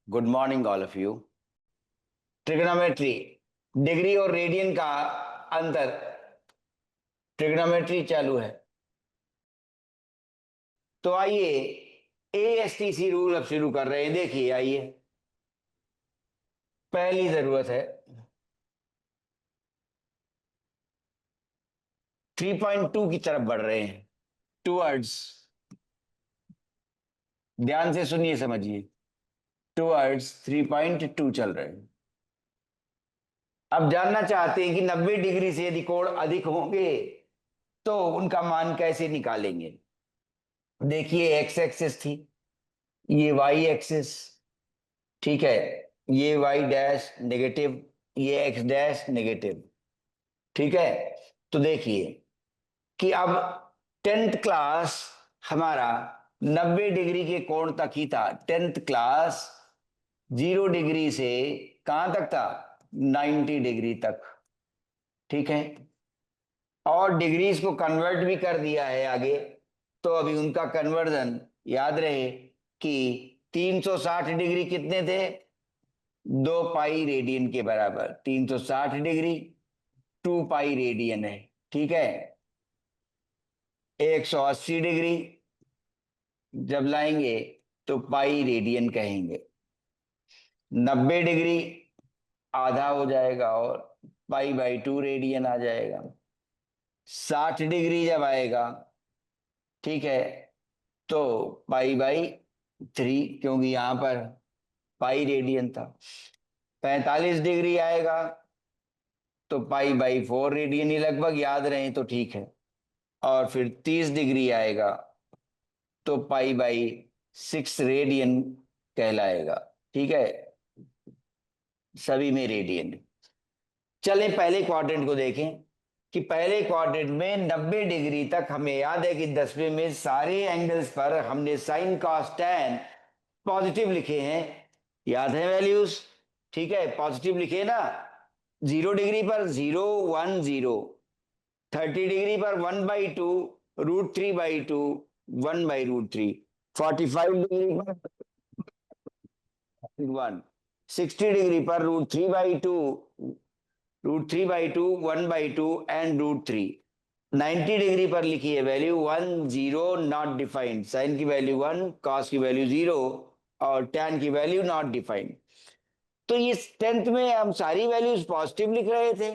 Good morning all of you. Trigonometry, degree और radian का अंतर। ट्रिग्नोमेट्री चालू है तो आइए एएसटीसी रूल अब शुरू कर रहे हैं। देखिए, आइए, पहली जरूरत है 3.2 की तरफ बढ़ रहे हैं, टूवर्ड्स, ध्यान से सुनिए समझिए, टूवर्ड्स 3.2 चल रहे हैं। अब जानना चाहते हैं कि 90 डिग्री से यदि कोण अधिक होंगे तो उनका मान कैसे निकालेंगे। देखिए, एक्स एक्सिस थी, ये वाई एक्सिस, ठीक है, ये वाई डैश नेगेटिव, ये एक्स डैश नेगेटिव, ठीक है। तो देखिए कि अब 10th क्लास हमारा 90 डिग्री के कोण तक ही था। 10th क्लास 0 डिग्री से कहां तक था, 90 डिग्री तक, ठीक है। और डिग्रीज को कन्वर्ट भी कर दिया है आगे, तो अभी उनका कन्वर्जन याद रहे कि 360 डिग्री कितने थे, 2 पाई रेडियन के बराबर। 360 डिग्री 2 पाई रेडियन है, ठीक है। 180 डिग्री जब लाएंगे तो पाई रेडियन कहेंगे। 90 डिग्री आधा हो जाएगा और पाई बाई 2 रेडियन आ जाएगा। 60 डिग्री जब आएगा, ठीक है, तो पाई बाई 3, क्योंकि यहां पर पाई रेडियन था। 45 डिग्री आएगा तो पाई बाई 4 रेडियन ही लगभग याद रहे तो ठीक है। और फिर 30 डिग्री आएगा तो पाई बाई 6 रेडियन कहलाएगा, ठीक है। सभी में रेडियन। चलें पहले क्वाड्रेंट को देखें कि पहले क्वाड्रेंट में 90 डिग्री तक हमें याद है कि 10वें में सारे एंगल्स पर हमने साइन कॉस टैन पॉजिटिव लिखे हैं, याद है वैल्यूज, ठीक है, पॉजिटिव लिखे ना। 0 डिग्री पर 0 1 0, 30 डिग्री पर 1/2 √3/2 1/√3, 45 डिग्री पर 1, 60 डिग्री पर √3/2 √3/2 1/2 एंड √3। 90 डिग्री पर लिखिए वैल्यू 1 0 नॉट डिफाइंड, साइन की वैल्यू 1, कॉस की वैल्यू 0 और टैन की वैल्यू नॉट डिफाइंड। तो इस 10th में हम सारी वैल्यूज पॉजिटिव लिख रहे थे,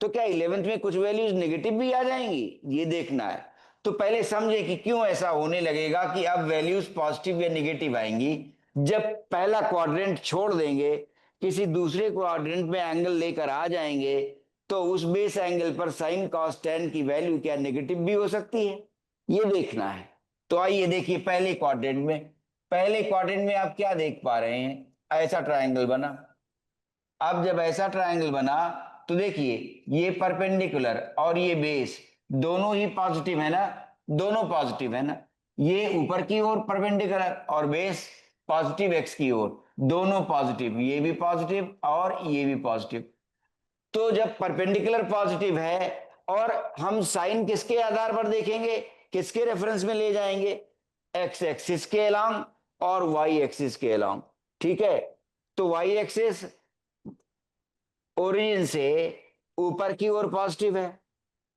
तो क्या 11th में कुछ वैल्यूज नेगेटिव भी आ जाएंगी, ये देखना है। तो पहले समझे कि क्यों ऐसा होने लगेगा कि अब वैल्यूज पॉजिटिव या नेगेटिव आएंगी। जब पहला क्वाड्रेंट छोड़ देंगे, किसी दूसरे क्वाड्रेंट में एंगल लेकर आ जाएंगे, तो उस बेस एंगल पर साइन कॉस टैन की वैल्यू क्या नेगेटिव भी हो सकती है, ये देखना है। तो आइए देखिए पहले क्वाड्रेंट में आप क्या देख पा रहे हैं, ऐसा ट्रायंगल बना। अब जब ऐसा ट्रायंगल बना तो देखिए, ये परपेंडिकुलर और ये बेस दोनों ही पॉजिटिव है ना, दोनों पॉजिटिव है ना। ये ऊपर की ओर परपेंडिकुलर और बेस पॉजिटिव एक्स की ओर, दोनों पॉजिटिव, ये भी पॉजिटिव और ये भी पॉजिटिव। तो जब परपेंडिकुलर पॉजिटिव है और हम साइन किसके आधार पर देखेंगे, किसके रेफरेंस में ले जाएंगे, एक्स एक्सिस के अलोंग और वाई एक्सिस के अलोंग, ठीक है। तो वाई एक्सिस ओरिजिन से ऊपर की ओर पॉजिटिव है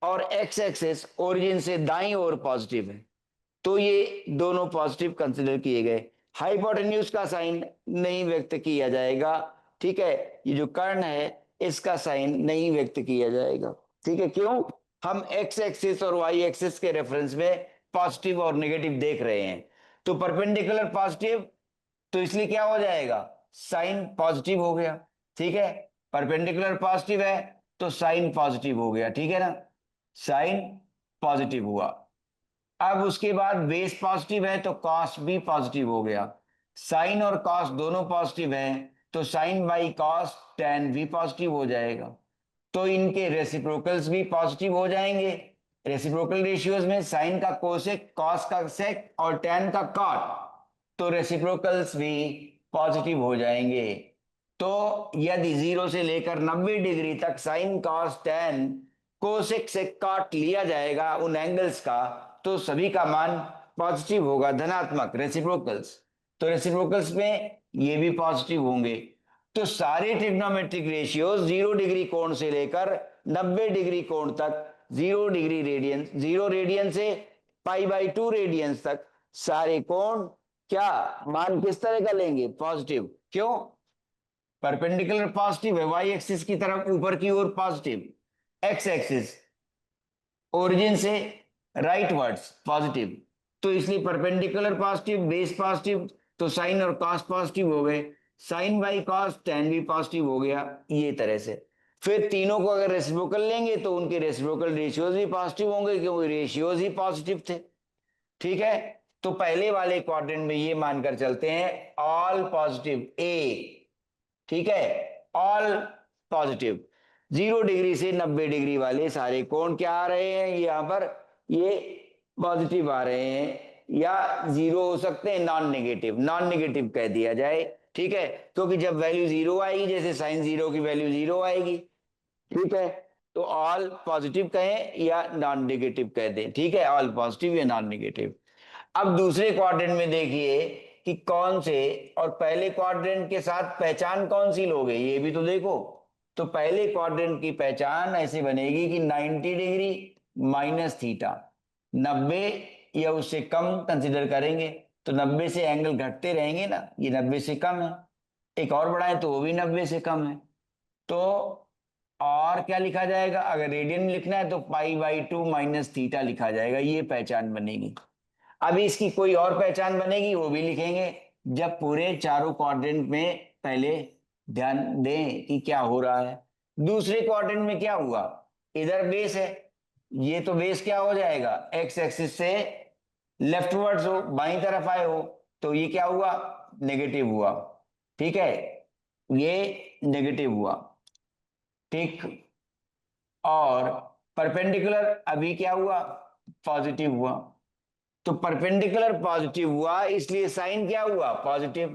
और एक्स एक्सिस ओरिजिन से दाईं ओर पॉजिटिव है, तो ये दोनों पॉजिटिव कंसिडर किए गए। हाइपोटेन्यूज का साइन नहीं व्यक्त किया जाएगा, ठीक है। ये जो कर्ण है इसका साइन नहीं व्यक्त किया जाएगा, ठीक है। क्यों, हम एक्स एक्सिस और वाई एक्सिस के रेफरेंस में पॉजिटिव और नेगेटिव देख रहे हैं। तो परपेंडिकुलर पॉजिटिव, तो इसलिए क्या हो जाएगा, साइन पॉजिटिव हो गया, ठीक है। परपेंडिकुलर पॉजिटिव है तो साइन पॉजिटिव हो गया, ठीक है ना, साइन पॉजिटिव हुआ। अब उसके बाद बेस पॉजिटिव है तो कॉस भी पॉजिटिव हो गया। साइन और कॉस दोनों पॉजिटिव हैं तो साइन बाई कॉस टैन भी पॉजिटिव हो जाएगा। तो इनके रेसिप्रोकल्स भी पॉजिटिव हो जाएंगे। रेसिप्रोकल रेशियोज में साइन का कोसेक, कॉस का सेक और टैन का कॉट, तो रेसिप्रोकल्स भी पॉजिटिव हो जाएंगे। तो यदि 0 से लेकर 90 डिग्री तक साइन कॉस टैन कोसेक से कॉट लिया जाएगा उन एंगल्स का, तो सभी का मान पॉजिटिव होगा, धनात्मक रेसिप्रोकल्स। तो रेसिप्रोकल्स में ये भी पॉजिटिव होंगे। तो सारे ट्रिग्नोमेट्रिक रेशियोज 0 डिग्री कोण से लेकर 90 डिग्री कोण तक, 0 डिग्री रेडियन, 0 रेडियन से π/2 रेडियंस तक सारे कोण क्या मान किस तरह का लेंगे? पॉजिटिव। क्यों? परपेंडिकुलर पॉजिटिव है, वाई एक्सिस की तरफ ऊपर की ओर पॉजिटिव, एक्स एक्सिस ओरिजिन से राइट वर्ड्स पॉजिटिव, तो इसलिए परपेंडिकुलर पॉजिटिव, बेस पॉजिटिव, तो साइन और कॉस पॉजिटिव हो गए, साइन बाई कॉस टैन भी पॉजिटिव हो गया, ये तरह से। फिर तीनों को अगर रेसिप्रोकल लेंगे तो उनके रेसिप्रोकल रेशियोज भी पॉजिटिव होंगे क्योंकि रेशियोज ही पॉजिटिव थे। ठीक है, तो पहले वाले क्वाड्रेंट में ये मानकर चलते हैं ऑल पॉजिटिव ए। ठीक है, ऑल पॉजिटिव। 0 डिग्री से 90 डिग्री वाले सारे कोण क्या आ रहे हैं यहां पर? ये पॉजिटिव आ रहे हैं, या जीरो हो सकते हैं, नॉन नेगेटिव, नॉन नेगेटिव कह दिया जाए। ठीक है, क्योंकि जब वैल्यू जीरो आएगी, जैसे साइन जीरो की वैल्यू जीरो आएगी, ठीक है, तो ऑल पॉजिटिव कहें या नॉन नेगेटिव कह दें। ठीक है, ऑल पॉजिटिव या नॉन नेगेटिव। अब दूसरे क्वाड्रेंट में देखिए कि कौन से, और पहले क्वाड्रेंट के साथ पहचान कौन सी लोगे ये भी तो देखो। तो पहले क्वाड्रेंट की पहचान ऐसे बनेगी कि 90 डिग्री माइनस थीटा, 90 या उससे कम कंसिडर करेंगे, तो 90 से एंगल घटते रहेंगे ना, ये 90 से कम है, एक और बढ़ाएं तो वो भी 90 से कम है। तो और क्या लिखा जाएगा? अगर रेडियन में लिखना है तो π/2 माइनस थीटा लिखा जाएगा, ये पहचान बनेगी। अभी इसकी कोई और पहचान बनेगी, वो भी लिखेंगे जब पूरे चारों क्वाड्रेंट में। पहले ध्यान दें कि क्या हो रहा है। दूसरे क्वाड्रेंट में क्या हुआ? इधर बेस है, ये तो बेस क्या हो जाएगा? एक्स एक्सिस से लेफ्टवर्ड्स हो, बाईं तरफ आए हो, तो ये क्या हुआ? नेगेटिव हुआ। ठीक है, ये नेगेटिव हुआ। ठीक, और परपेंडिकुलर अभी क्या हुआ? पॉजिटिव हुआ। तो परपेंडिकुलर पॉजिटिव हुआ, इसलिए साइन क्या हुआ? पॉजिटिव।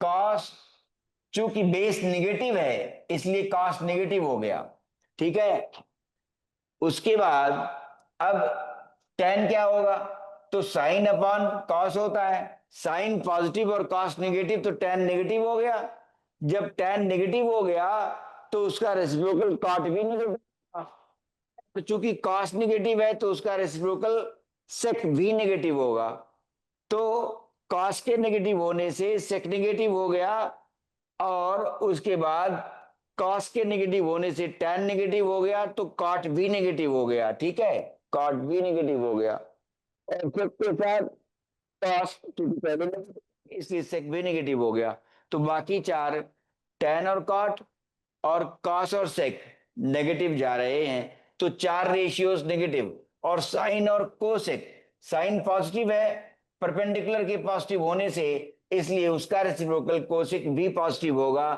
कॉस, चूंकि बेस नेगेटिव है इसलिए कॉस नेगेटिव हो गया। ठीक है, उसके बाद अब टेन क्या होगा? तो साइन अपॉन कॉस होता है, साइन पॉजिटिव और कॉस नेगेटिव, तो टेन नेगेटिव हो गया। जब टेन नेगेटिव हो गया तो उसका रेसिप्रोकल कॉट भी नेगेटिव, तो चूंकि कॉस नेगेटिव है तो उसका रेसिप्रोकल सेक भी नेगेटिव होगा। तो कॉस के नेगेटिव होने से सेक नेगेटिव हो गया, और उसके बाद कॉस के नेगेटिव होने से टैन नेगेटिव हो गया, तो कॉट भी नेगेटिव हो गया। ठीक है, कॉट भी नेगेटिव हो गया, और सेक के साथ कॉस, क्योंकि पहले नेगेटिव इसलिए सेक भी नेगेटिव हो गया। तो बाकी चार, टैन और कॉट और कॉस और सेक नेगेटिव जा रहे हैं, तो चार रेशियोज नेगेटिव। और साइन और कोसेक, साइन पॉजिटिव है परपेंडिकुलर के पॉजिटिव होने से, इसलिए उसका रेसिप्रोकल कोसेक भी पॉजिटिव होगा।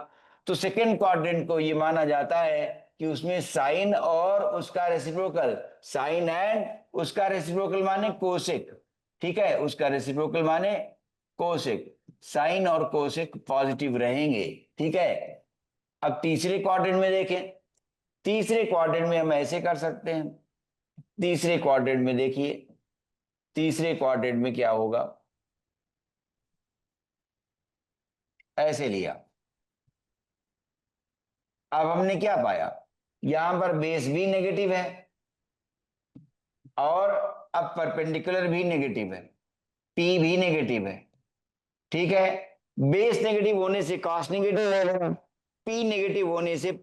तो सेकेंड क्वाड्रेंट को ये माना जाता है कि उसमें साइन और उसका रेसिप्रोकल, साइन एंड उसका रेसिप्रोकल माने कोसेक। ठीक है, उसका रेसिप्रोकल माने कोसेक, साइन और कोसेक पॉजिटिव रहेंगे। ठीक है, अब तीसरे क्वाड्रेंट में देखें। तीसरे क्वाड्रेंट में हम ऐसे कर सकते हैं। तीसरे क्वाड्रेंट में देखिए, तीसरे क्वाड्रेंट में क्या होगा? ऐसे लिया। अब हमने क्या पाया? यहां पर बेस भी नेगेटिव है, और अब परपेंडिकुलर भी नेगेटिव है, पी भी नेगेटिव है। ठीक है, बेस नेगेटिव होने से कॉस नेगेटिव हो गया, पी नेगेटिव होने से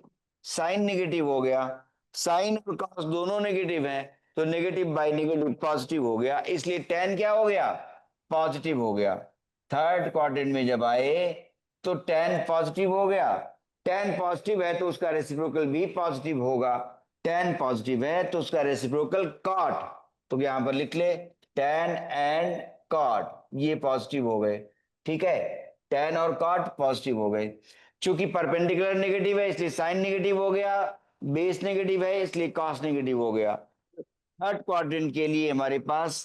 साइन नेगेटिव हो गया, साइन और कॉस दोनों नेगेटिव हैं, तो नेगेटिव बाई नेगेटिव पॉजिटिव हो गया, इसलिए टेन क्या हो गया? पॉजिटिव हो गया। थर्ड क्वाड्रेंट में जब आए तो टेन पॉजिटिव हो गया। टेन पॉजिटिव है तो उसका रेसिप्रोकल भी पॉजिटिव होगा। टेन पॉजिटिव है तो उसका रेसिप्रोकल कॉट, तो यहां पर लिख ले टेन एंड कॉट, ये पॉजिटिव हो गए। ठीक है, टेन और कॉट पॉजिटिव हो गए। चूंकि परपेंडिकुलर नेगेटिव है इसलिए साइन नेगेटिव हो गया, बेस नेगेटिव है इसलिए कॉस नेगेटिव हो गया। थर्ड क्वाड्रेंट के लिए हमारे पास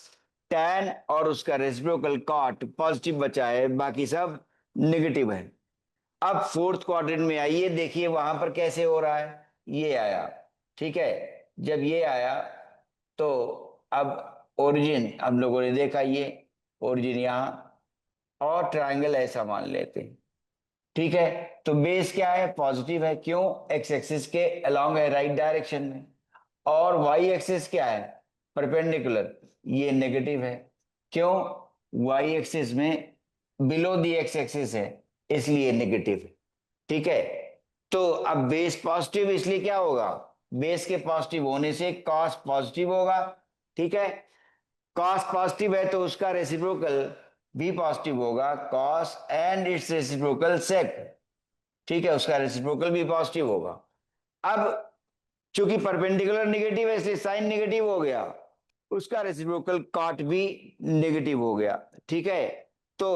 टेन और उसका रेसिप्रोकल कॉट पॉजिटिव बचा है, बाकी सब नेगेटिव है। अब फोर्थ क्वाड्रेंट में आइए, देखिए वहां पर कैसे हो रहा है। ये आया, ठीक है, जब ये आया तो अब ओरिजिन हम लोगों ने देखा, ये ओरिजिन यहाँ, और ट्रायंगल ऐसा मान लेते हैं, ठीक है। तो बेस क्या है, पॉजिटिव है, क्यों, एक्स एक्सिस के अलोंग है राइट डायरेक्शन में, और वाई एक्सिस क्या है, परपेंडिकुलर, ये नेगेटिव है, क्यों, वाई एक्सिस में बिलो दी एक्स एक्सिस है, इसलिए नेगेटिव है, ठीक है। तो अब बेस पॉजिटिव, इसलिए क्या होगा, बेस के पॉजिटिव होने से कॉस पॉजिटिव होगा, ठीक है। कॉस पॉजिटिव है तो उसका रेसिप्रोकल भी पॉजिटिव होगा, कॉस एंड इट्स रेसिप्रोकल सेक, ठीक है, उसका रेसिप्रोकल भी पॉजिटिव होगा। अब चूंकि परपेंडिकुलर नेगेटिव है इसलिए साइन नेगेटिव हो गया, उसका रेसिप्रोकल कॉट भी नेगेटिव हो गया, ठीक है। तो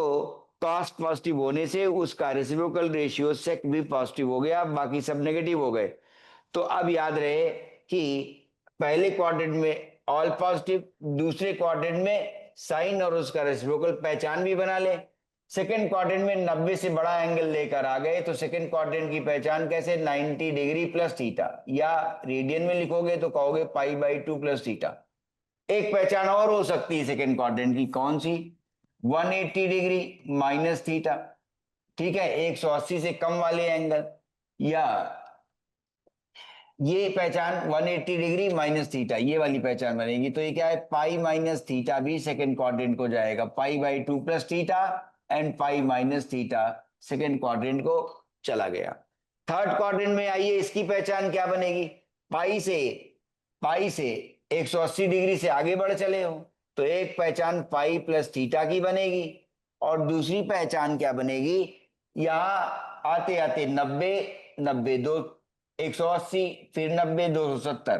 कॉस पॉजिटिव होने से उसका रेसिप्रोकल रेशियो सेक भी पॉजिटिव हो गया, बाकी सब नेगेटिव हो गए। तो अब याद रहे कि पहले क्वाड्रेंट में ऑल पॉजिटिव, दूसरे क्वाड्रेंट में साइन और उसका रेसिप्रोकल पहचान भी बना ले। सेकंड क्वाड्रेंट में 90 से बड़ा एंगल लेकर आ गए, तो सेकंड क्वाड्रेंट की पहचान कैसे, 90 डिग्री प्लस थीटा, या रेडियन में लिखोगे तो कहोगे पाई बाई 2 प्लस थीटा। एक पहचान और हो सकती है सेकंड क्वाड्रेंट की, कौन सी, 180 डिग्री माइनस थीटा, ठीक है, 180 से कम वाले एंगल, या ये पहचान 180 डिग्री माइनस थीटा, ये वाली पहचान बनेगी। तो ये क्या है, पाई माइनस थीटा भी सेकंड क्वाड्रेंट को जाएगा, pi by 2 plus theta and pi minus theta second quadrant को चला गया। थर्ड क्वाड्रेंट में आइए, इसकी पहचान क्या बनेगी, पाई से 180 डिग्री से आगे बढ़ चले हो तो एक पहचान पाई प्लस थीटा की बनेगी, और दूसरी पहचान क्या बनेगी, यहां आते आते 90, 90 दो 180, फिर 90, 270,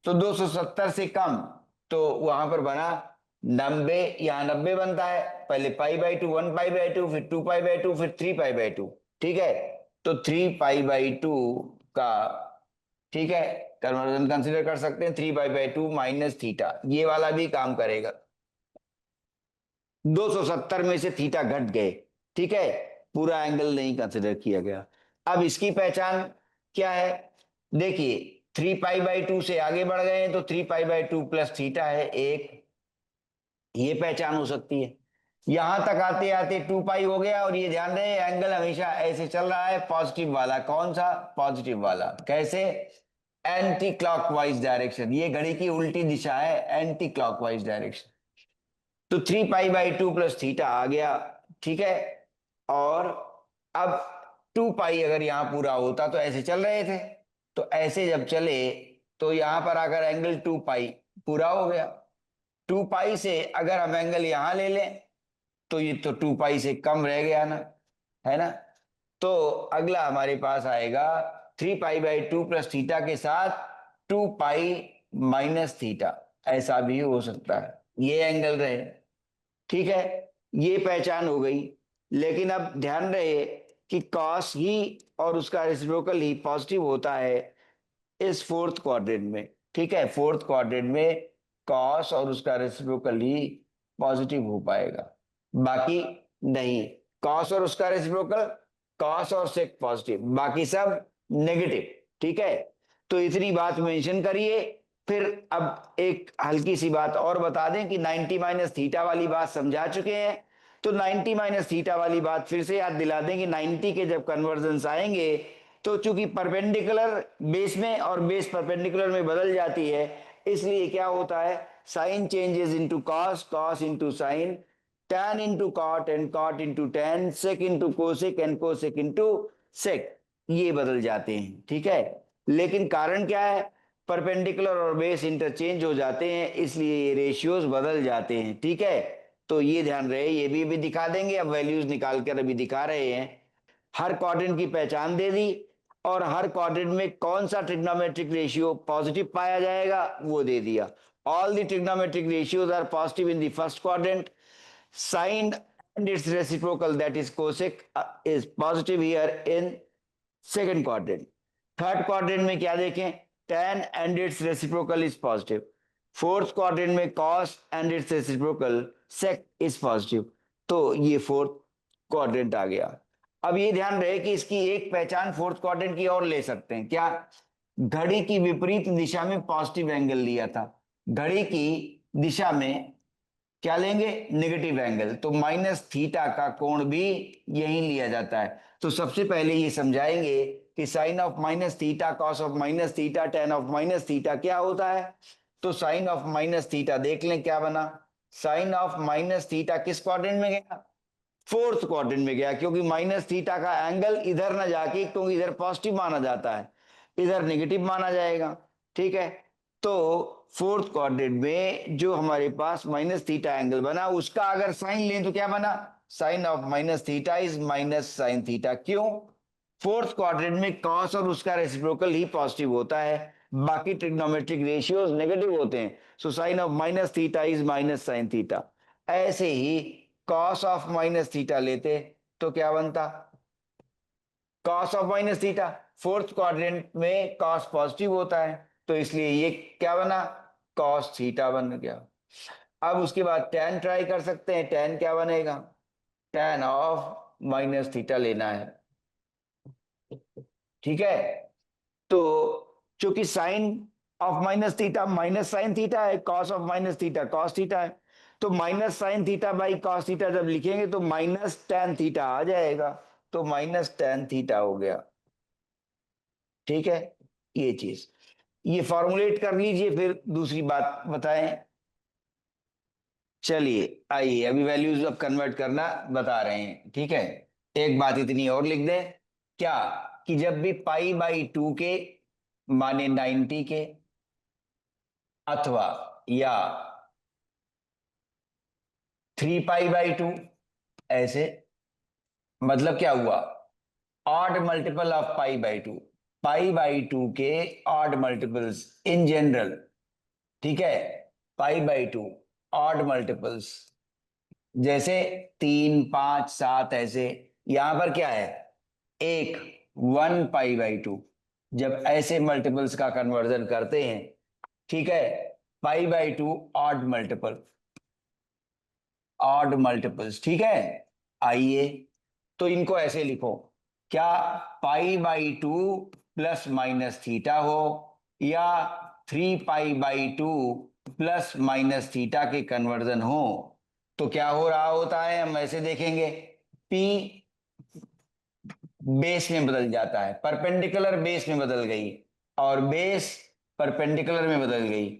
तो 270 से कम, तो वहां पर बना 90, यहां 90 बनता है, पहले पाई बाई 2, 1 पाई बाई 2, फिर 2 पाई बाई 2, फिर 3 पाई बाई 2, ठीक है। तो 3 पाई बाई 2 का, ठीक है, कन्वर्जन कंसीडर कर सकते हैं, 3 पाई बाई 2 माइनस थीटा, ये वाला भी काम करेगा, 270 में से थीटा घट गए, ठीक है, पूरा एंगल नहीं कंसिडर किया गया। अब इसकी पहचान क्या है, देखिए 3 पाई बाई 2 से आगे बढ़ गए हैं तो 3 पाई बाई 2 प्लस थीटा है एक, ये पहचान हो सकती है। यहां तक आते आते 2 पाई हो गया, और ये ध्यान रहे एंगल हमेशा ऐसे चल रहा है, पॉजिटिव वाला, कौन सा, पॉजिटिव वाला, कैसे, एंटी क्लॉकवाइज डायरेक्शन, ये घड़ी की उल्टी दिशा है, एंटी क्लॉकवाइज डायरेक्शन। तो 3 पाई बाई 2 प्लस थीटा आ गया, ठीक है। और अब 2 पाई अगर यहां पूरा होता तो ऐसे चल रहे थे, तो ऐसे जब चले तो यहां पर आकर एंगल 2 पाई पूरा हो गया। 2 पाई से अगर हम एंगल यहां ले लें तो ये तो 2 पाई से कम रह गया ना, है ना। तो अगला हमारे पास आएगा 3 पाई बाई 2 प्लस थीटा के साथ 2 पाई माइनस थीटा, ऐसा भी हो सकता है, ये एंगल रहे, ठीक है, ये पहचान हो गई। लेकिन अब ध्यान रहे कि कॉस ही और उसका रेसिप्रोकल ही पॉजिटिव होता है इस फोर्थ क्वाड्रेंट में, ठीक है, फोर्थ क्वाड्रेंट में कॉस और उसका रेसिप्रोकल ही पॉजिटिव हो पाएगा, बाकी नहीं, कॉस और उसका रेसिप्रोकल, कॉस और सेक पॉजिटिव, बाकी सब नेगेटिव, ठीक है। तो इतनी बात मेंशन करिए। फिर अब एक हल्की सी बात और बता दें कि 90 माइनस थीटा वाली बात समझा चुके हैं, तो 90 माइनस थीटा वाली बात फिर से याद दिला दें कि 90 के जब कन्वर्जन आएंगे तो चूंकि परपेंडिकुलर बेस में और बेस परपेंडिकुलर में बदल जाती है, इसलिए क्या होता है, sine changes into cos, cos into sine, tan into cot and cot into tan, sec into cosec and cosec into sec, ये बदल जाते हैं, ठीक है। लेकिन कारण क्या है, परपेंडिकुलर और बेस इंटरचेंज हो जाते हैं, इसलिए ये रेशियोज बदल जाते हैं, ठीक है। तो ये ध्यान रहे, ये भी दिखा देंगे, अब वैल्यूज निकाल कर अभी दिखा रहे हैं। हर क्वाड्रेंट की पहचान दे दी, और हर क्वाड्रेंट में कौन सा ट्रिग्नोमेट्रिक रेशियो पॉजिटिव पाया जाएगा वो दे दिया। All the trigonometric ratios are positive in the first quadrant, sine and its reciprocal that is cosec is positive here in second quadrant. Third quadrant में क्या देखें, tan and its reciprocal is positive. Fourth quadrant में cos and its reciprocal sec is positive. तो ये fourth quadrant आ गया। अब ये ध्यान रहे कि इसकी एक पहचान फोर्थ क्वाड्रेंट की और ले सकते हैं, क्या, घड़ी की विपरीत दिशा में पॉजिटिव एंगल लिया था, घड़ी की दिशा में क्या लेंगे, नेगेटिव एंगल, तो माइनस थीटा का कोण भी यही लिया जाता है। तो सबसे पहले ये समझाएंगे कि sine of minus theta, cos of minus theta, tan of minus theta क्या होता है। तो साइन ऑफ माइनस थीटा देख लें क्या बना। साइन ऑफ माइनस थीटा किस क्वाड्रेंट में गया, फोर्थ क्वाड्रेंट में गया, क्योंकि माइनस थीटा का एंगल इधर ना जाके, क्योंकि इधर पॉजिटिव माना जाता है, इधर नेगेटिव माना जाएगा। ठीक है, तो फोर्थ क्वाड्रेंट में जो हमारे पास माइनस थीटा एंगल बना, उसका अगर साइन लें तो क्या बना, sine of minus theta is minus sine theta. क्यों, फोर्थ क्वाड्रेंट में कॉस और उसका रेसिप्रोकल ही पॉजिटिव होता है, बाकी ट्रिग्नोमेट्रिक रेशियोज नेगेटिव होते हैं। So sine of minus theta is minus sine theta. ऐसे ही कॉस ऑफ माइनस थीटा लेते तो क्या बनता, cos of minus theta, fourth quadrant में कॉस पॉजिटिव होता है, तो इसलिए ये क्या बना, कॉस थीटा बन गया। अब उसके बाद टेन ट्राई कर सकते हैं, टेन क्या बनेगा, टेन ऑफ माइनस थीटा लेना है। ठीक है, तो चूंकि sine of minus theta minus sine theta है, cos of minus theta cos theta है, तो minus sine theta by cos theta जब लिखेंगे तो माइनस टेन थीटा आ जाएगा, तो माइनस टेन थीटा हो गया। ठीक है, ये चीज, ये फॉर्मुलेट कर लीजिए, फिर दूसरी बात बताएं। चलिए आइए, अभी वैल्यूज अब कन्वर्ट करना बता रहे हैं। ठीक है, एक बात इतनी और लिख दें, क्या, कि जब भी पाई बाई टू के माने 90 के, अथवा या 3 पाई बाई 2, ऐसे, मतलब क्या हुआ, odd multiple of pi by 2, pi by 2 के ऑड मल्टीपल्स इन जनरल। ठीक है, पाई बाई 2 ऑड मल्टीपल्स, जैसे 3, 5, 7, ऐसे। यहां पर क्या है, एक 1 पाई बाई 2, जब ऐसे मल्टीपल्स का कन्वर्जन करते हैं, ठीक है, pi by 2 odd multiple, odd multiples. ठीक है, आइए, तो इनको ऐसे लिखो, क्या pi by 2 plus minus theta हो, या 3 pi by 2 plus minus theta के कन्वर्जन हो, तो क्या हो रहा होता है, हम ऐसे देखेंगे, पी बेस में बदल जाता है, परपेंडिकुलर बेस में बदल गई, और बेस परपेंडिकुलर में बदल गई।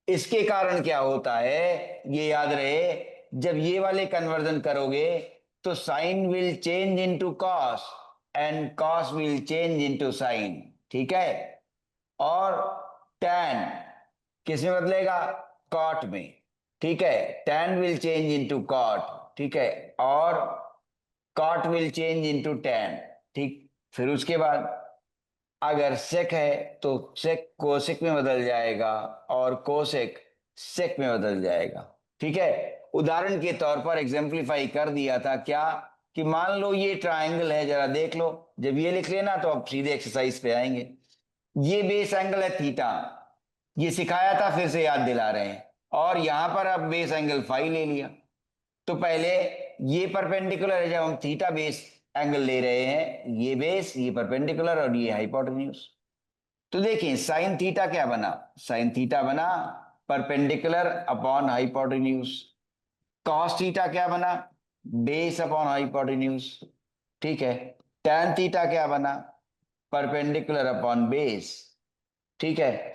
इसके कारण क्या होता है, ये याद रहे, जब ये वाले कन्वर्जन करोगे तो sine will change into cos and cos will change into sine. ठीक है, और tan किस में बदलेगा, कॉट में। ठीक है, tan will change into cot. ठीक है, और cot will change into tan। ठीक, फिर उसके बाद अगर सेक है तो सेक कोसेक में बदल जाएगा, और कोसेक सेक में बदल जाएगा। ठीक है, उदाहरण के तौर पर एग्जाम्प्लीफाई कर दिया था क्या, कि मान लो ये ट्रायंगल है, जरा देख लो, जब ये लिख लेना तो अब सीधे एक्सरसाइज पे आएंगे। ये बेस एंगल है थीटा, ये सिखाया था फिर से याद दिला रहे हैं, और यहां पर अब बेस एंगल फाई ले लिया। तो पहले ये परपेंडिकुलर है, जब हम थीटा बेस एंगल ले रहे हैं, ये बेस, ये परपेंडिकुलर, और ये हाइपोटेन्यूज। तो देखिए साइन थीटा क्या बना, साइन थीटा बना perpendicular upon hypotenuse. Cos theta क्या बना, बेस अपॉन हाइपोटेन्यूज। ठीक है, tan थीटा क्या बना, परपेंडिकुलर अपॉन बेस। ठीक है,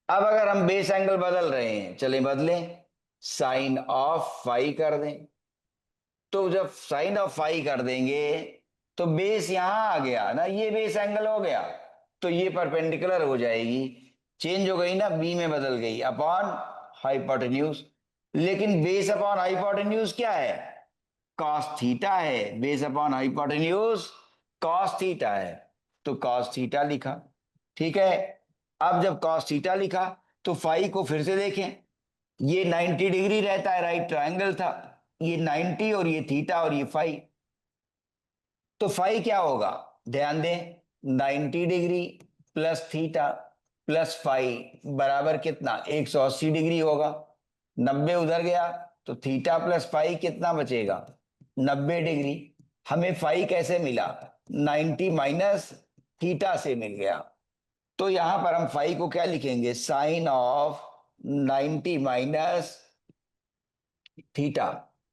अब अगर हम बेस एंगल बदल रहे हैं, चले बदलें, साइन ऑफ फाई कर दें। तो जब साइन ऑफ फाई कर देंगे तो बेस यहां आ गया ना, ये बेस एंगल हो गया, तो ये परपेंडिकुलर हो जाएगी, चेंज हो गई ना, बी में बदल गई, अपॉन हाइपोटेन्यूज। लेकिन बेस अपॉन हाइपोटेन्यूज क्या है, कॉस थीटा है, base upon hypotenuse cos theta है, तो कॉस थीटा लिखा। ठीक है, अब जब कॉस थीटा लिखा तो फाई को फिर से देखें, ये 90 डिग्री रहता है, राइट ट्रायंगल था, ये 90 और ये थीटा और ये फाई, तो फाई क्या होगा, ध्यान दें, 90 degree plus theta plus phi बराबर कितना, 180 डिग्री होगा। 90 उधर गया तो थीटा प्लस फाई कितना बचेगा, 90 डिग्री। हमें फाई कैसे मिला, 90 माइनस थीटा से मिल गया। तो यहां पर हम फाई को क्या लिखेंगे, साइन ऑफ 90 माइनस थीटा।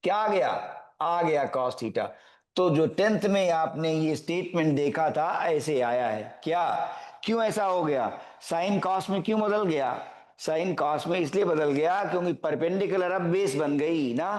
क्या आ गया कॉस थीटा। तो जो 10th में आपने ये स्टेटमेंट देखा था ऐसे आया है क्या? क्यों ऐसा हो गया? साइन कॉस में क्यों बदल गया? साइन कॉस में इसलिए बदल गया क्योंकि परपेंडिकुलर अब बेस बन गई ना,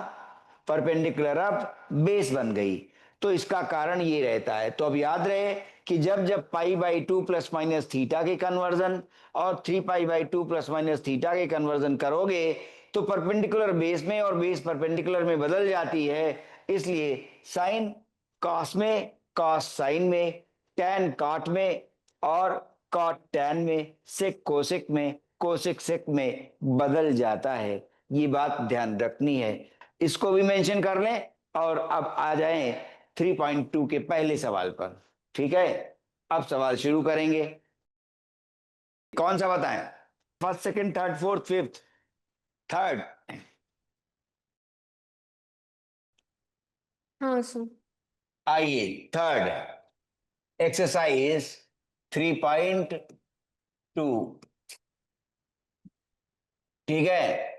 परपेंडिकुलर अब बेस बन गई। तो इसका कारण ये रहता है। तो अब याद रहे कि जब जब pi by two plus minus theta के कन्वर्जन और 3 pi by 2 plus minus theta के कन्वर्जन करोगे तो परपेंडिकुलर बेस में और बेस परपेंडिकुलर में बदल जाती है। इसलिए साइन कॉस में, कॉस साइन में, टैन कॉट में और कॉट टैन में, सेक कोसेक में, कोसेक सेक में बदल जाता है। ये बात ध्यान रखनी है। इसको भी मेंशन कर लें और अब आ जाएं 3.2 के पहले सवाल पर। ठीक है, अब सवाल शुरू करेंगे। कौन सा बताएं? First, second, third, fourth, fifth? Third. हाँ सर। आइए थर्ड एक्सरसाइज 3.2। ठीक है,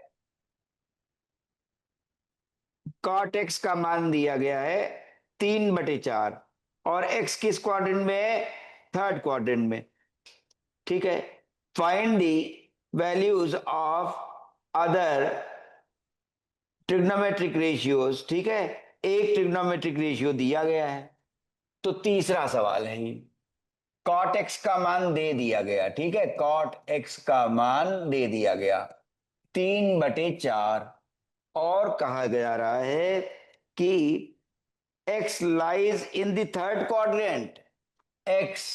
कॉट एक्स का मान दिया गया है 3/4 और एक्स किस क्वाड्रेंट में है? थर्ड क्वाड्रेंट में। ठीक है, find the values of other trigonometric ratios. ठीक है, एक ट्रिग्नोमेट्रिक रेशियो दिया गया है। तो तीसरा सवाल है ये। कॉट एक्स का मान दे दिया गया। ठीक है, कॉट एक्स का मान दे दिया गया 3/4 और कहा जा रहा है कि x lies in the third quadrant. X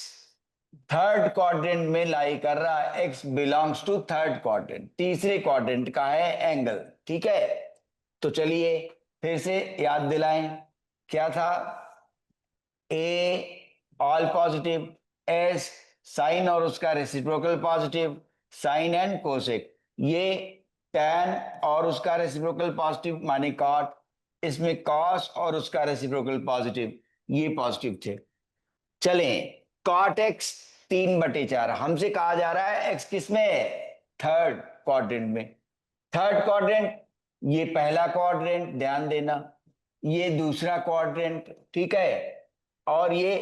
third quadrant में लाई कर रहा है। X belongs to third quadrant, तीसरे क्वाड्रेंट का है एंगल। ठीक है, तो चलिए फिर से याद दिलाएं। क्या था? A all positive, S sine और उसका reciprocal positive, sine and cosec. ये टैन और उसका रेसिप्रोकल पॉजिटिव माने कॉट, इसमें कॉस और उसका रेसिप्रोकल पॉजिटिव, ये पॉजिटिव थे। चलें, कॉट एक्स 3/4 हमसे कहा जा रहा है एक्स किस में है? थर्ड क्वाड्रेंट में। थर्ड क्वाड्रेंट, ये पहला क्वाड्रेंट ध्यान देना, ये दूसरा क्वाड्रेंट। ठीक है, और ये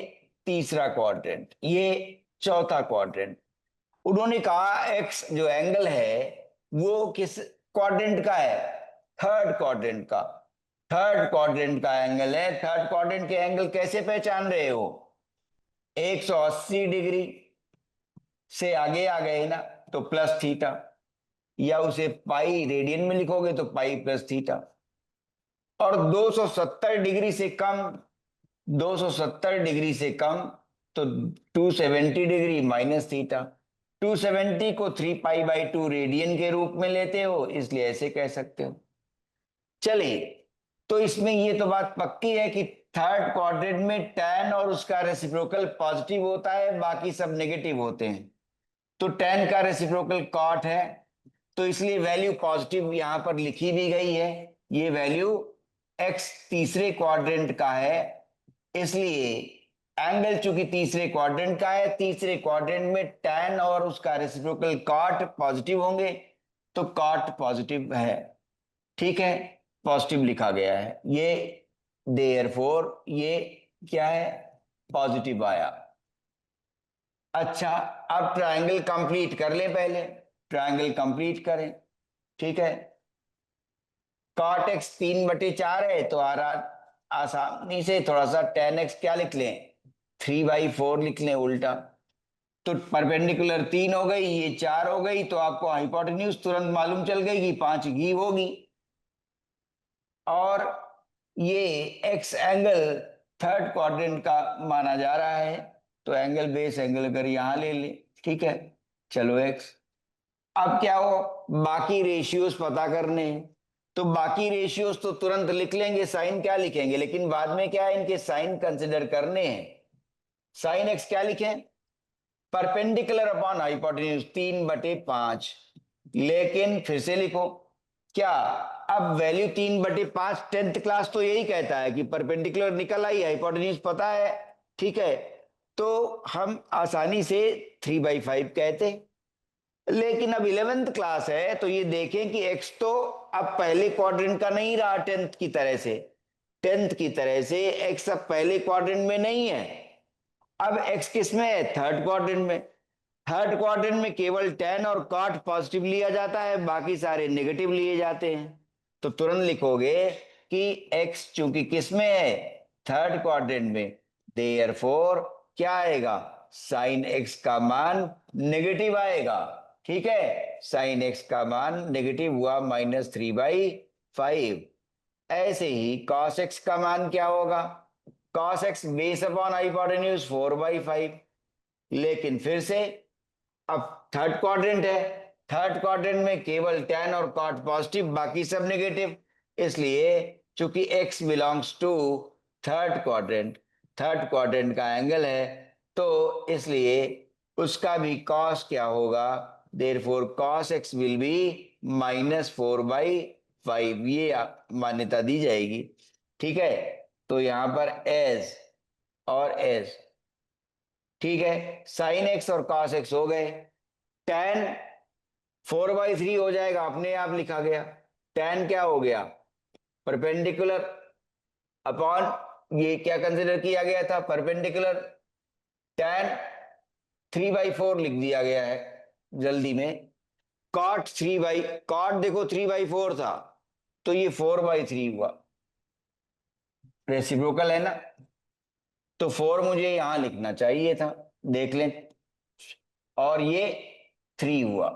तीसरा क्वाड्रेंट, ये चौथा क्वाड्रेंट। उन्होंने कहा एक्स जो एंगल है वो किस क्वाड्रेंट का है? थर्ड क्वाड्रेंट का। थर्ड क्वाड्रेंट का एंगल है। थर्ड क्वाड्रेंट के एंगल कैसे पहचान रहे हो? 180 डिग्री से आगे आ गए ना, तो प्लस थीटा, या उसे पाई रेडियन में लिखोगे तो पाई प्लस थीटा। और 270 डिग्री से कम, 270 डिग्री से कम तो 270 डिग्री माइनस थीटा। 270 को 3 पाई बाई 2 रेडियन के रूप में लेते हो, इसलिए ऐसे कह सकते हो। चलिए, तो इसमें ये तो बात पक्की है कि थर्ड क्वाड्रेंट में टैन और उसका रेसिप्रोकल पॉजिटिव होता है, बाकी सब नेगेटिव होते हैं। तो टैन का रेसिप्रोकल कॉट है, तो इसलिए वैल्यू पॉजिटिव यहां पर लिखी भी गई है। ये वैल्यू एक्स तीसरे क्वाड्रेंट का है, इसलिए एंगल चूंकि तीसरे क्वाड्रेंट का है, तीसरे क्वाड्रेंट में टैन और उसका रेसिप्रोकल कॉट पॉजिटिव होंगे, तो कॉट पॉजिटिव है। ठीक है, पॉजिटिव लिखा गया है ये, देयरफॉर ये क्या है? पॉजिटिव आया। अच्छा, अब ट्रायंगल कंप्लीट कर लें। पहले ट्रायंगल कंप्लीट करें। ठीक है, कॉट एक्स 3/4 है तो आसानी से थोड़ा सा टेन एक्स क्या लिख लें? 3/4 लिख लें उल्टा। तो परपेंडिकुलर 3 हो गई, ये 4 हो गई, तो आपको हाइपोटेन्यूज तुरंत मालूम चल गई कि 5 घी होगी। और ये एक्स एंगल थर्ड क्वाड्रेंट का माना जा रहा है, तो एंगल बेस एंगल अगर यहां ले ले। ठीक है, चलो एक्स। अब क्या हो? बाकी रेशियोज पता करने हैं, तो बाकी रेशियोज तो तुरंत लिख लेंगे, साइन क्या लिखेंगे, लेकिन बाद में क्या है, इनके साइन कंसिडर करने हैं। साइन एक्स क्या लिखें? Perpendicular upon hypotenuse 3/5। लेकिन फिर से लिखो क्या? अब वैल्यू 3/5, 10th क्लास तो यही कहता है कि परपेंडिकुलर निकल आई, हाइपोटेन्यूज पता है। ठीक है, तो हम आसानी से 3/5 कहते। लेकिन अब 11th क्लास है तो ये देखें कि x तो अब पहले क्वाड्रेंट का नहीं रहा, टेंथ की तरह से, टेंथ की तरह से एक्स अब पहले क्वाड्रेंट में नहीं है, अब एक्स किस में है, थर्ड क्वाड्रेंट में। थर्ड क्वाड्रेंट में केवल tan और cot पॉजिटिव लिया जाता है, बाकी सारे नेगेटिव लिए जाते हैं। तो तुरंत लिखोगे कि x चूंकि किस में है, थर्ड क्वाड्रेंट में, देयरफॉर क्या आएगा, साइन x का मान नेगेटिव आएगा। ठीक है, साइन x का मान नेगेटिव हुआ -3/5। ऐसे ही cos x का मान क्या होगा, cos x base upon hypotenuse 4/5। लेकिन फिर से अब थर्ड क्वाड्रेंट है, थर्ड क्वाड्रेंट में केवल tan और cot पॉजिटिव, बाकी सब नेगेटिव, इसलिए चूंकि x belongs to third quadrant, third quadrant का एंगल है, तो इसलिए उसका भी cos क्या होगा, therefore cos x will be -4/5, ये मान्यता दी जाएगी। ठीक है, तो यहां पर एज और एज, ठीक है, साइन एक्स और कॉस एक्स हो गए, tan 4/3 हो जाएगा, अपने आप लिखा गया। tan क्या हो गया, परपेंडिकुलर अपॉन, ये क्या कंसिडर किया गया था, परपेंडिकुलर, tan 3/4 लिख दिया गया है जल्दी में। cot देखो 3/4 था, तो ये 4/3 हुआ, रेसिप्रोकल है ना, तो 4 मुझे यहां लिखना चाहिए था, देख लें, और ये 3 हुआ,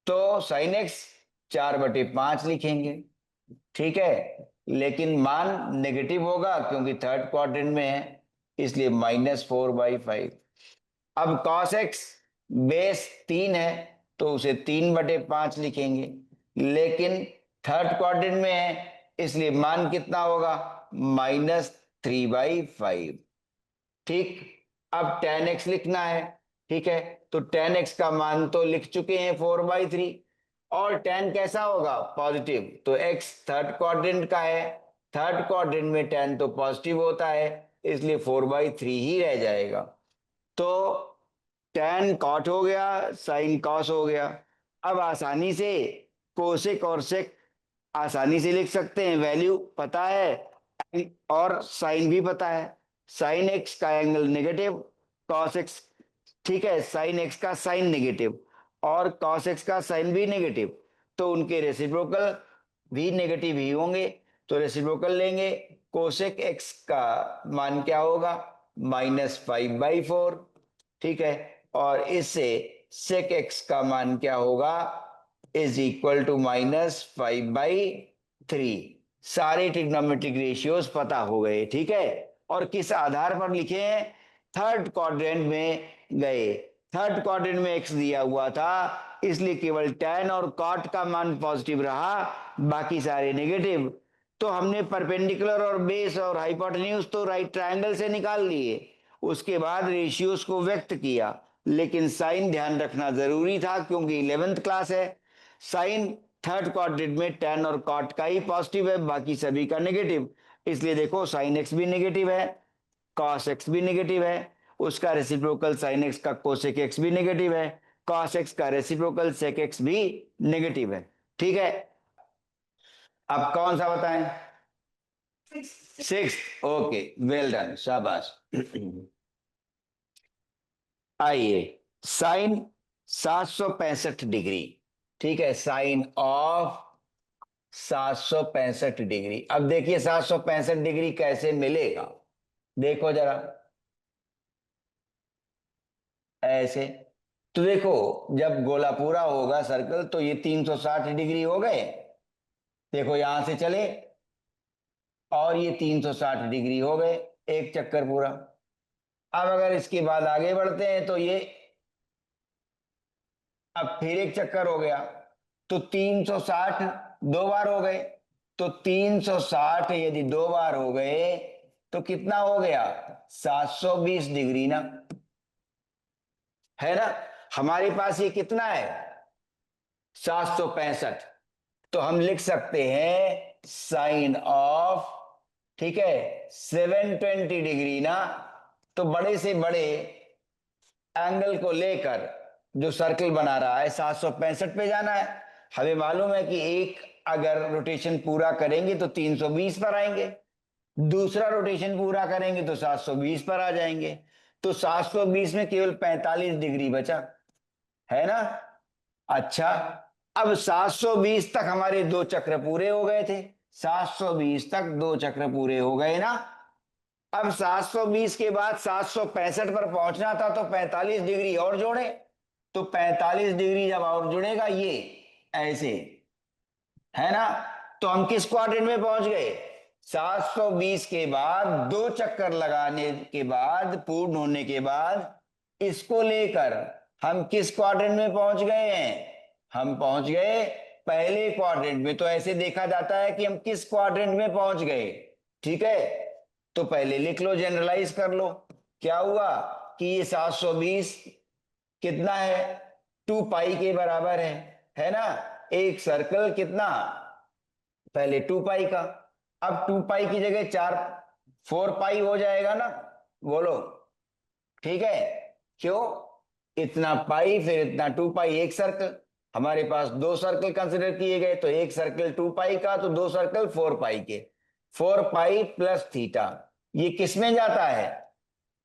तो साइन एक्स 4/5 लिखेंगे। ठीक है, लेकिन मान नेगेटिव होगा क्योंकि थर्ड क्वाड्रेंट में है, इसलिए -4/5। अब cos x बेस 3 है, तो उसे 3/5 लिखेंगे, लेकिन थर्ड क्वाड्रेंट में है, इसलिए मान कितना होगा, -3/5। ठीक, अब tan x लिखना है। ठीक है, तो tan x का मान तो लिख चुके हैं 4/3, और tan कैसा होगा, पॉजिटिव, तो x थर्ड क्वाड्रेंट का है, थर्ड क्वाड्रेंट में tan तो पॉजिटिव होता है, इसलिए 4/3 ही रह जाएगा। तो tan cot हो गया, sin cos हो गया। अब आसानी से कोसेक और सेक आसानी से लिख सकते हैं, वैल्यू पता है और साइन भी पता है। साइन एक्स का एंगल नेगेटिव, कॉस एक्स, ठीक है, साइन एक्स का साइन नेगेटिव और कॉस एक्स का साइन भी नेगेटिव, तो उनके रेसिप्रोकल भी नेगेटिव ही होंगे, तो रेसिप्रोकल लेंगे, कोसेक एक्स का मान क्या होगा, -5/4। ठीक है, और इससे सेक एक्स का मान क्या होगा, इज इक्वल टू -5/3। सारे ट्रिग्नोमेट्रिक रेशियोज पता हो गए। ठीक है, और किस आधार पर लिखे हैं, थर्ड क्वाड्रेंट में गए, थर्ड क्वाड्रेंट में एक्स दिया हुआ था, इसलिए केवल tan और cot का मान पॉजिटिव रहा, बाकी सारे नेगेटिव। तो हमने परपेंडिकुलर और बेस और हाइपोटेन्यूज तो राइट ट्रायंगल से निकाल लिए, उसके बाद रेशियोज को व्यक्त किया, लेकिन साइन ध्यान रखना जरूरी था क्योंकि 11th क्लास है। साइन थर्ड क्वाड्रेंट में tan और cot का ही पॉजिटिव है, बाकी सभी का नेगेटिव, इसलिए देखो साइन एक्स भी नेगेटिव है, cos x भी नेगेटिव है, उसका रेसिप्रोकल sin x का cosec x भी नेगेटिव है, cos x का रेसिप्रोकल sec x भी नेगेटिव है। ठीक है, अब कौन सा बताएं, सिक्स, ओके, वेल डन, शाबाश। आइए, साइन 765 डिग्री, ठीक है, साइन ऑफ 765 डिग्री। अब देखिए 765 डिग्री कैसे मिलेगा, देखो जरा, ऐसे, तो देखो जब गोला पूरा होगा सर्कल, तो ये 360 डिग्री हो गए, देखो यहां से चले और ये 360 डिग्री हो गए, एक चक्कर पूरा। अब अगर इसके बाद आगे बढ़ते हैं तो ये अब फिर एक चक्कर हो गया, तो 360 दो बार हो गए, तो 360 यदि दो बार हो गए तो कितना हो गया, 720 डिग्री ना, है ना। हमारे पास ये कितना है, 765, तो हम लिख सकते हैं साइन ऑफ, ठीक है, 720 डिग्री ना, तो बड़े से बड़े एंगल को लेकर जो सर्कल बना रहा है 765 पे जाना है, हमें मालूम है कि एक अगर रोटेशन पूरा करेंगे तो 320 पर आएंगे, दूसरा रोटेशन पूरा करेंगे तो 720 पर आ जाएंगे। तो 720 में केवल 45 डिग्री बचा, है ना। अच्छा, अब 720 तक हमारे दो चक्र पूरे हो गए थे, 720 तक दो चक्र पूरे हो गए ना। अब 720 के बाद 765 पर पहुंचना था, तो 45 डिग्री और जोड़े, तो 45 डिग्री जब और जुड़ेगा ये ऐसे, है ना। तो हम किस क्वाड्रेंट में पहुंच गए, 720 के बाद दो चक्कर लगाने के बाद, पूर्ण होने के बाद इसको लेकर हम किस क्वाड्रेंट में पहुंच गए हैं, हम पहुंच गए पहले क्वाड्रेंट में। तो ऐसे देखा जाता है कि हम किस क्वाड्रेंट में पहुंच गए, ठीक है। तो पहले लिख लो, जनरलाइज कर लो। क्या हुआ कि ये 720 कितना है, 2 पाई के बराबर है ना। एक सर्कल कितना, पहले 2 पाई का, अब 2 पाई की जगह 4 पाई हो जाएगा ना, बोलो, ठीक है। क्यों, इतना पाई फिर इतना 2 पाई, एक सर्कल, हमारे पास दो सर्कल कंसिडर किए गए, तो एक सर्कल 2 पाई का, तो दो सर्कल 4 पाई के, 4 पाई प्लस थीटा, ये किस में जाता है,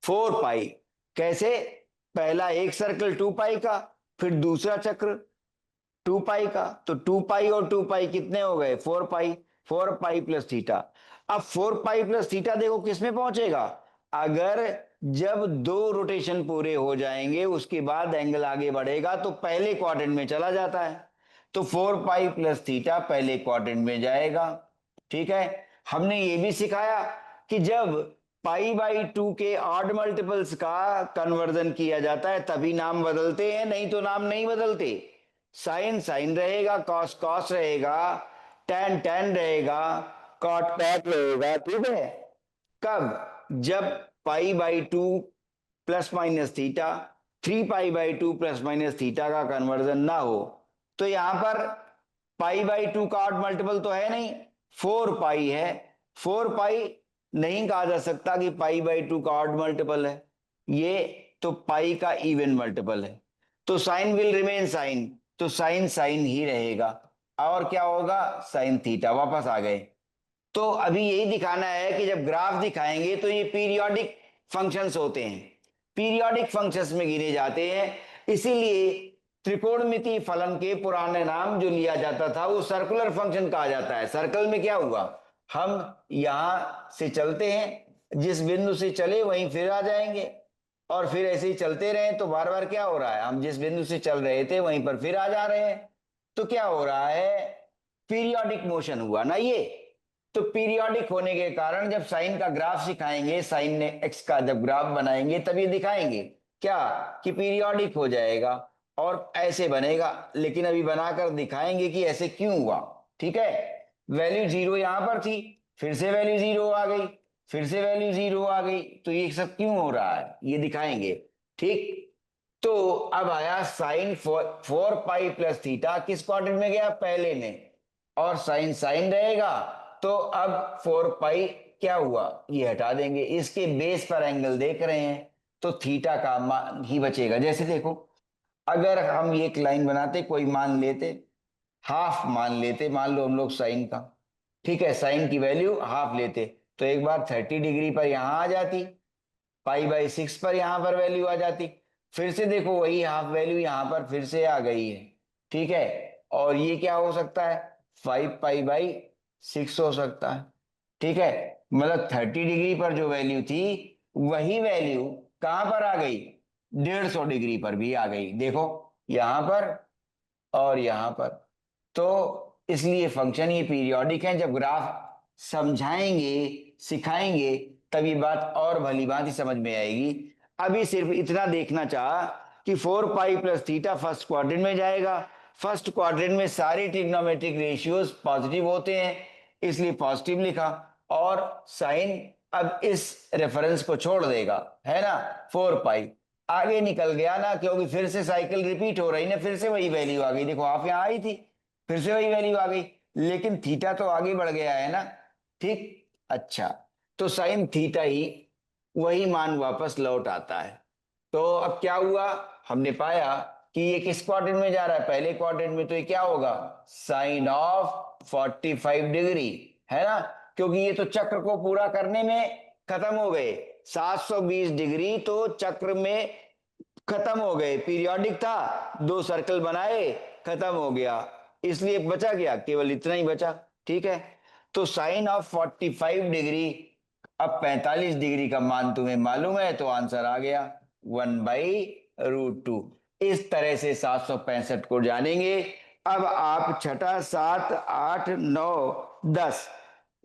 4 पाई। कैसे, पहला एक सर्कल 2 पाई का, फिर दूसरा चक्र 2 पाई का, तो 2 पाई और 2 पाई कितने हो गए, 4 पाई, 4 पाई प्लस थीटा। अब 4 पाई प्लस थीटा देखो किस में पहुंचेगा, अगर जब दो रोटेशन पूरे हो जाएंगे उसके बाद एंगल आगे बढ़ेगा तो पहले क्वाड्रेंट में चला जाता है, तो 4 पाई प्लस थीटा पहले क्वाड्रेंट में जाएगा, ठीक है। हमने ये भी सिखाया कि जब पाई बाई 2 के ऑड मल्टीपल्स का कन्वर्जन किया जाता है तभी नाम बदलते हैं, नहीं तो नाम नहीं बदलते। साइन साइन रहेगा, कॉस कॉस रहेगा, टैन टैन रहेगा, कॉट कॉट रहेगा, ठीक है। कब, जब pi by 2 plus minus theta, 3 pi by 2 plus minus theta का कन्वर्जन ना हो। तो यहां पर पाई बाई 2 का ऑड मल्टीपल तो है नहीं, 4 पाई है, 4 पाई नहीं कहा जा सकता कि पाई बाई 2 का ऑड मल्टीपल है, ये तो पाई का इवन मल्टीपल है। तो साइन विल रिमेन साइन, तो साइन साइन ही रहेगा, और क्या होगा, साइन थीटा, वापस आ गए। तो अभी यही दिखाना है कि जब ग्राफ दिखाएंगे तो ये पीरियोडिक फंक्शंस होते हैं, पीरियोडिक फंक्शंस में गिने जाते हैं, इसीलिए त्रिकोणमिति फलन के पुराने नाम जो लिया जाता था वो सर्कुलर फंक्शन कहा जाता है। सर्कल में क्या हुआ, हम यहां से चलते हैं, जिस बिंदु से चले वहीं फिर आ जाएंगे, और फिर ऐसे ही चलते रहे तो बार बार क्या हो रहा है, हम जिस बिंदु से चल रहे थे वहीं पर फिर आ जा रहे हैं, तो क्या हो रहा है, पीरियोडिक मोशन हुआ ना ये। तो पीरियोडिक होने के कारण जब साइन का ग्राफ सिखाएंगे, साइन ने एक्स का जब ग्राफ बनाएंगे तब ये दिखाएंगे क्या, कि पीरियोडिक हो जाएगा और ऐसे बनेगा, लेकिन अभी बनाकर दिखाएंगे कि ऐसे क्यों हुआ, ठीक है। वैल्यू 0 यहां पर थी, फिर से वैल्यू 0 आ गई, फिर से वैल्यू 0 आ गई, तो ये सब क्यों हो रहा है ये दिखाएंगे, ठीक। तो अब आया साइन 4 पाई प्लस थीटा, किस क्वाड्रेंट में गया, पहले में, और साइन साइन रहेगा, तो अब 4 पाई क्या हुआ, ये हटा देंगे, इसके बेस पर एंगल देख रहे हैं तो थीटा का मान ही बचेगा। जैसे देखो, अगर हम एक लाइन बनाते, कोई मान लेते, हाफ मान लेते, मान लो हम लोग साइन का, ठीक है, साइन की वैल्यू हाफ लेते, तो एक बार 30 डिग्री पर यहां आ जाती, पाई बाई 6 पर यहां पर वैल्यू आ जाती, फिर से देखो वही हाफ वैल्यू यहां पर फिर से आ गई है, ठीक है। और ये क्या हो सकता है, 5 पाई बाई 6 हो सकता है, ठीक है। मतलब 30 डिग्री पर जो वैल्यू थी वही वैल्यू कहां पर आ गई, 150 डिग्री पर भी आ गई, देखो यहां पर और यहां पर। तो इसलिए फंक्शन ये पीरियोडिक है, जब ग्राफ समझाएंगे सिखाएंगे तभी बात और भली भांति समझ में आएगी। अभी सिर्फ इतना देखना चाहा कि 4 pi plus theta first quadrant में जाएगा, फर्स्ट क्वाड्रेंट में सारे ट्रिग्नोमेट्रिक रेशियोज पॉजिटिव होते हैं इसलिए पॉजिटिव लिखा, और साइन अब इस रेफरेंस को छोड़ देगा, है ना, 4 पाई आगे निकल गया ना, क्योंकि फिर से साइकिल रिपीट हो रही ना, फिर से वही वैल्यू आ गई, देखो हाफ यहाँ आई थी, फिर से वही वैल्यू आ गई, लेकिन थीटा तो आगे बढ़ गया है ना, ठीक। अच्छा, तो साइन थीटा ही वही मान वापस लौट आता है। तो अब क्या हुआ, हमने पाया कि ये किस क्वाड्रेंट में जा रहा है, पहले क्वाड्रेंट में, तो ये क्या होगा, साइन ऑफ 45 डिग्री, है ना, क्योंकि ये तो चक्र को पूरा करने में खत्म हो गए, 720 डिग्री तो चक्र में खत्म हो गए, पीरियोडिक था, 2 सर्कल बनाए, खत्म हो गया, इसलिए बचा क्या, केवल इतना ही बचा। ठीक है, तो साइन ऑफ 45 डिग्री, अब 45 डिग्री का मान तुम्हें मालूम है, तो आंसर आ गया 1/√2। इस तरह से 765 को जानेंगे। अब आप छठा, 7, 8, 9, 10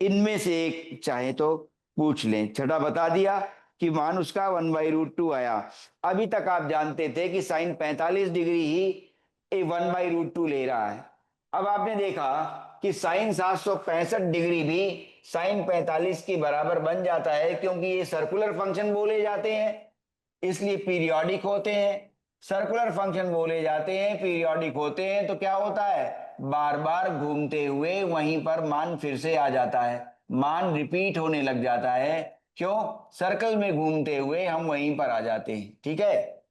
इनमें से एक चाहे तो पूछ लें। छठा बता दिया कि मान उसका 1/√2 आया। अभी तक आप जानते थे कि साइन 45 डिग्री ही 1/√2 ले रहा है। अब आपने देखा कि साइन 765 डिग्री भी साइन 45 के बराबर बन जाता है, क्योंकि ये सर्कुलर फंक्शन बोले जाते हैं, इसलिए पीरियोडिक होते हैं। सर्कुलर फंक्शन बोले जाते हैं, पीरियोडिक होते हैं, तो क्या होता है, बार बार घूमते हुए वहीं पर मान फिर से आ जाता है, मान रिपीट होने लग जाता है। क्यों, सर्कल में घूमते हुए हम वहीं पर आ जाते हैं। ठीक है,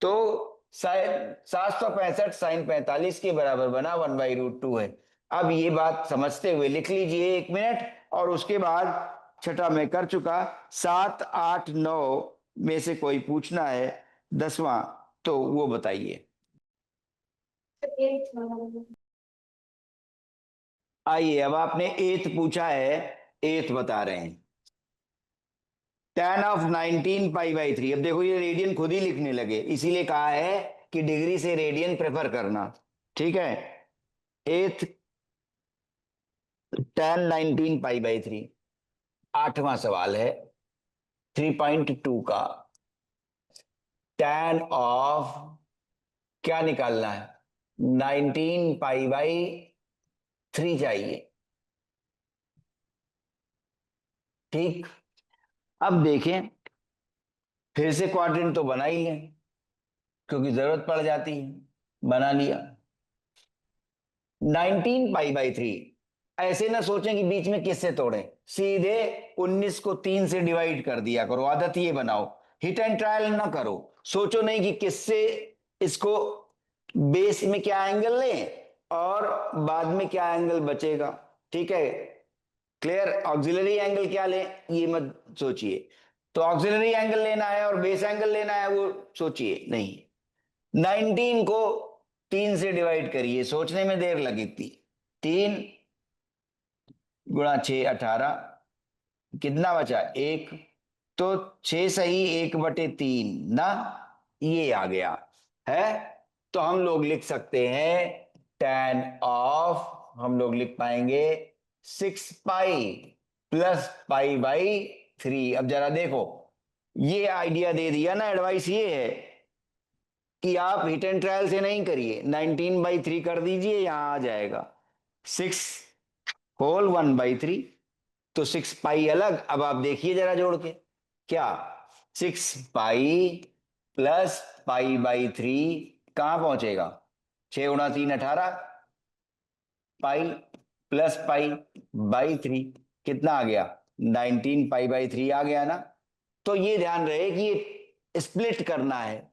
तो 765 साइन 45 के बराबर बना 1/√2 है। अब ये बात समझते हुए लिख लीजिए 1 मिनट, और उसके बाद छठा मैं कर चुका, 7, 8, 9 में से कोई पूछना है 10वां, तो वो बताइए। आइए, अब आपने 8 पूछा है, 8 बता रहे हैं। tan of 19π/3। अब देखो ये रेडियन खुद ही लिखने लगे, इसीलिए कहा है कि डिग्री से रेडियन प्रेफर करना। ठीक है, 8 tan 19π/3, 8वां सवाल है 3.2 का। tan ऑफ क्या निकालना है, 19π/3 चाहिए। ठीक, अब देखें, फिर से क्वाड्रेंट तो बना ही लें, क्योंकि जरूरत पड़ जाती है, बना लिया। 19π/3, ऐसे ना सोचें कि बीच में किससे तोड़ें, सीधे 19 को 3 से डिवाइड कर दिया करो, आदत ये बनाओ, हिट एंड ट्रायल ना करो, सोचो नहीं कि किससे इसको, बेस में क्या एंगल लें और बाद में क्या एंगल बचेगा। ठीक है, क्लियर, ऑक्सिलरी एंगल क्या लें ये मत सोचिए, तो ऑक्सिलरी एंगल लेना है और बेस एंगल लेना है वो सोचिए नहीं। 19 को 3 से डिवाइड करिए, सोचने में देर लगती, 3 गुणा 6 18, कितना बचा 1, तो 6 सही 1/3 ना, ये आ गया है। तो हम लोग लिख सकते हैं tan ऑफ, हम लोग लिख पाएंगे 6π+π/3। अब जरा देखो, ये आइडिया दे दिया ना, एडवाइस ये है कि आप हिट एंड ट्रायल से नहीं करिए, 19/3 कर दीजिए, यहां आ जाएगा 6 होल 1/3, तो 6π अलग। अब आप देखिए जरा जोड़ के, क्या 6π+π/3 कहां पहुंचेगा, 6 गुणा 3 18, पाई प्लस π/3 कितना आ गया, 19π/3 आ गया ना। तो ये ध्यान रहे कि ये स्प्लिट करना है,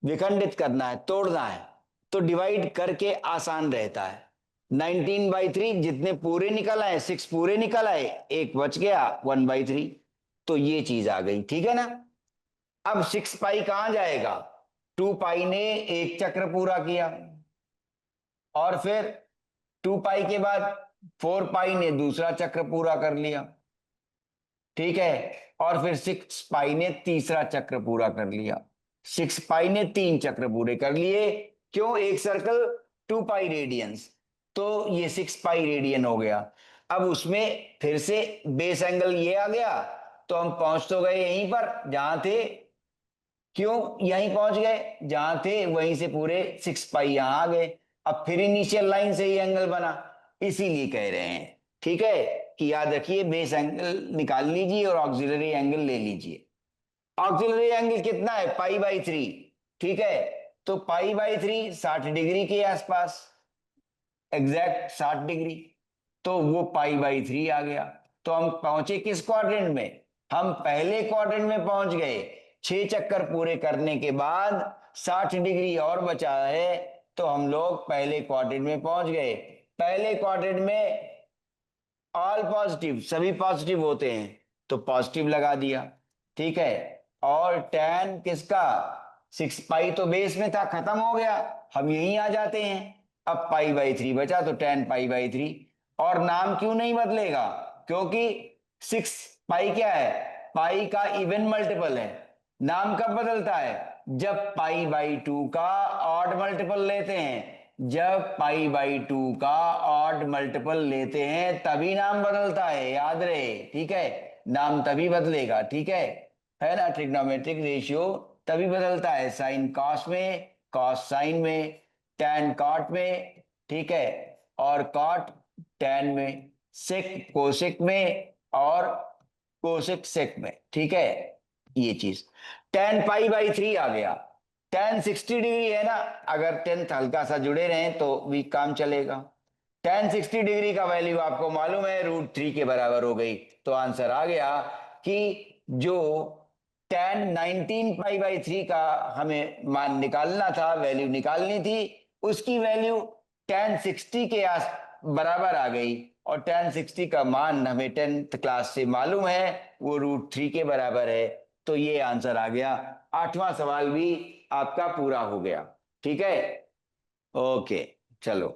विखंडित करना है, तोड़ना है, तो डिवाइड करके आसान रहता है। 19/3 जितने पूरे निकल आए, 6 पूरे निकल आए, एक बच गया 1/3, तो ये चीज आ गई। ठीक है ना, अब 6π कहां जाएगा, 2π ने एक चक्र पूरा किया, और फिर 2π के बाद 4π ने दूसरा चक्र पूरा कर लिया। ठीक है, और फिर 6π ने तीसरा चक्र पूरा कर लिया, 6π ने 3 चक्र पूरे कर लिए। क्यों, एक सर्कल 2π रेडियंस, तो ये 6π रेडियन हो गया। अब उसमें फिर से बेस एंगल ये आ गया, तो हम पहुंच तो गए यहीं पर जहां थे, क्यों यहीं पहुंच गए जहां थे, वहीं से पूरे 6π यहां आ गए। अब फिर इनिशियल लाइन से ही एंगल बना, इसीलिए कह रहे हैं। ठीक है, कि याद रखिए बेस एंगल निकाल लीजिए और ऑक्सिलरी एंगल ले लीजिए। ऑक्सिलरी एंगल कितना है, π/3। ठीक है, तो π/3 60 डिग्री के आसपास, एग्जैक्ट 60 डिग्री, तो वो π/3 आ गया। तो हम पहुंचे किस क्वाड्रेंट में, हम पहले क्वाड्रेंट में पहुंच गए। 6 चक्कर पूरे करने के बाद 60 डिग्री और बचा है, तो हम लोग पहले क्वाड्रेंट में पहुंच गए। पहले क्वाड्रेंट में ऑल पॉजिटिव, सभी पॉजिटिव होते हैं, तो पॉजिटिव लगा दिया, ठीक है। और tan किसका, 6 पाई तो बेस में था, खत्म हो गया, हम यहीं आ जाते हैं। अब पाई/3 बचा, तो tan पाई/3। और नाम क्यों नहीं बदलेगा, क्योंकि 6 पाई क्या है, पाई का इवन मल्टीपल है। नाम कब बदलता है, जब पाई/2 का ऑड मल्टीपल लेते हैं। जब पाई/2 का ऑड मल्टीपल लेते हैं तभी नाम बदलता है, याद रहे, ठीक है। नाम तभी बदलेगा, ठीक है ना। ट्रिग्नोमेट्रिक रेशियो तभी बदलता है, साइन कॉस में, कॉस साइन में, टैन कॉट में, ठीक है, और कॉट टैन में, सेक कोसेक में, और कोसेक सेक में, ठीक है। ये चीज tan पाई/3 आ गया। tan 60 डिग्री है ना, अगर 10th हल्का सा जुड़े रहें तो भी काम चलेगा। tan 60 डिग्री का वैल्यू आपको मालूम है √3 के बराबर हो गई, तो आंसर आ गया कि जो tan 19 पाई/3 का हमें मान निकालना था, वैल्यू निकालनी थी, उसकी वैल्यू tan 60 के आस बराबर आ गई। और tan 60 का मान हमें 10th क्लास से मालूम है, वो √3 के बराबर है। तो ये आंसर आ गया। 8वां सवाल भी आपका पूरा हो गया, ठीक है। ओके, चलो।